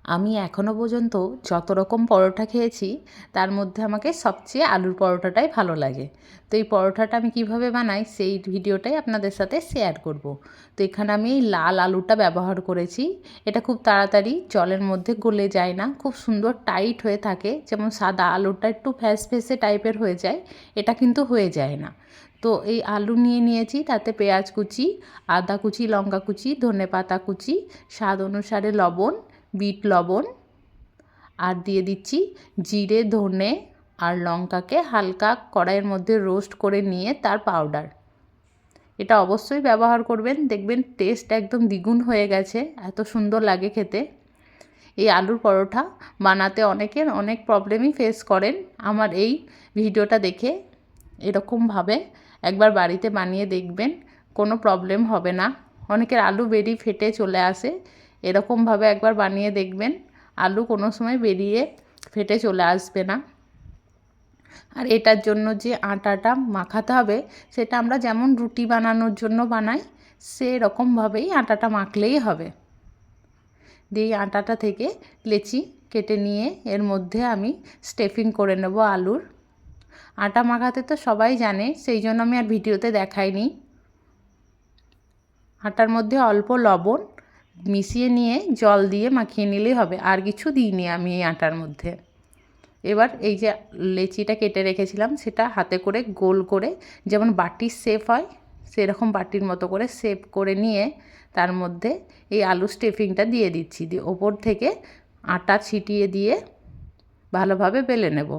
আমি এখনও পর্যন্ত যত রকম পরোটা খেয়েছি তার মধ্যে আমাকে সবচেয়ে আলুর পরোটাটাই ভালো লাগে। তো এই পরোটাটা আমি কিভাবে বানাই সেই ভিডিওটাই আপনাদের সাথে শেয়ার করব। তো এখানে আমি এই লাল আলুটা ব্যবহার করেছি। এটা খুব তাড়াতাড়ি জলের মধ্যে গলে যায় না, খুব সুন্দর টাইট হয়ে থাকে। যেমন সাদা আলুটা একটু ফ্যাসফেসে টাইপের হয়ে যায়, এটা কিন্তু হয়ে যায় না। তো এই আলু নিয়ে নিয়েছি, তাতে পেঁয়াজ কুচি, আদা কুচি, লঙ্কা কুচি, ধনেপাতা কুচি, স্বাদ অনুসারে লবণ, বিট লবণ, আর দিয়ে দিচ্ছি জিরে, ধনে আর লঙ্কাকে হালকা কড়াইয়ের মধ্যে রোস্ট করে নিয়ে তার পাউডার। এটা অবশ্যই ব্যবহার করবেন, দেখবেন টেস্ট একদম দ্বিগুণ হয়ে গেছে, এত সুন্দর লাগে খেতে। এই আলুর পরোটা বানাতে অনেকের অনেক প্রবলেমই ফেস করেন। আমার এই ভিডিওটা দেখে এরকমভাবে একবার বাড়িতে বানিয়ে দেখবেন, কোনো প্রবলেম হবে না। অনেকের আলু বেরিয়ে ফেটে চলে আসে, এরকমভাবে একবার বানিয়ে দেখবেন, আলু কোনো সময় বেরিয়ে ফেটে চলে আসবে না। আর এটার জন্য যে আটাটা মাখাতে হবে সেটা আমরা যেমন রুটি বানানোর জন্য বানাই সেরকমভাবেই আটাটা মাখলেই হবে। দিয়ে আটাটা থেকে লেচি কেটে নিয়ে এর মধ্যে আমি স্টাফিং করে নেব আলুর। আটা মাখাতে তো সবাই জানে, সেই জন্য আমি আর ভিডিওতে দেখাইনি। আটার মধ্যে অল্প লবণ মিশিয়ে নিয়ে জল দিয়ে মাখিয়ে নিলেই হবে, আর কিছু দিইনি আমি এই আটার মধ্যে। এবার এই যে লেচিটা কেটে রেখেছিলাম সেটা হাতে করে গোল করে, যেমন বাটির শেপ হয় সেরকম বাটির মতো করে শেপ করে নিয়ে তার মধ্যে এই আলু স্টাফিংটা দিয়ে দিচ্ছি, দিয়ে ওপর থেকে আটা ছিটিয়ে দিয়ে ভালোভাবে বেলে নেব।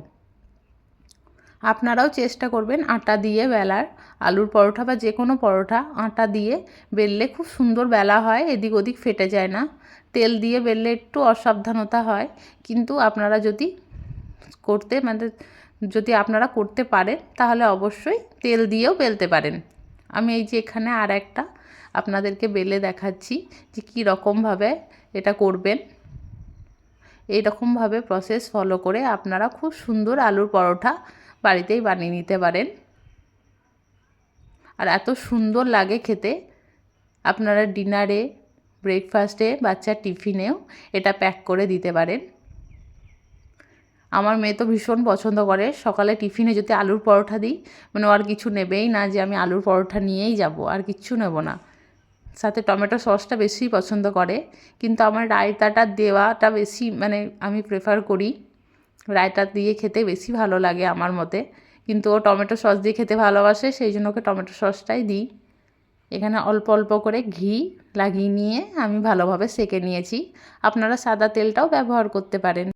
আপনারাও চেষ্টা করবেন আটা দিয়ে বেলার। আলুর পরোটা বা যে কোনো পরোটা আটা দিয়ে বেললে খুব সুন্দর বেলা হয়, এদিক ওদিক ফেটে যায় না। তেল দিয়ে বেললে একটু অসাবধানতা হয়, কিন্তু আপনারা যদি আপনারা করতে পারেন তাহলে অবশ্যই তেল দিয়েও বেলতে পারেন। আমি এই যে এখানে আর একটা আপনাদেরকে বেলে দেখাচ্ছি যে কী রকমভাবে এটা করবেন। এই রকমভাবে প্রসেস ফলো করে আপনারা খুব সুন্দর আলুর পরোটা বাড়িতেই বানিয়ে নিতে পারেন, আর এত সুন্দর লাগে খেতে। আপনারা ডিনারে, ব্রেকফাস্টে, বাচ্চার টিফিনেও এটা প্যাক করে দিতে পারেন। আমার মেয়ে তো ভীষণ পছন্দ করে, সকালে টিফিনে যদি আলুর পরোটা দিই মানে আর কিছু নেবেই না, যে আমি আলুর পরোটা নিয়েই যাব, আর কিচ্ছু নেব না। সাথে টমেটো সসটা বেশি পছন্দ করে, কিন্তু আমার রায়তাটা দেওয়াটা বেশি মানে আমি প্রেফার করি। রায়তা দিয়ে খেতে বেশি ভালো লাগে আমার মতে, কিন্তু ও টমেটো সস দিয়ে খেতে ভালোবাসে, সেই জন্য ওকে টমেটো সসটাই দিই। এখানে অল্প অল্প করে ঘি লাগিয়ে নিয়ে আমি ভালোভাবে সেঁকে নিয়েছি। আপনারা সাদা তেলটাও ব্যবহার করতে পারেন।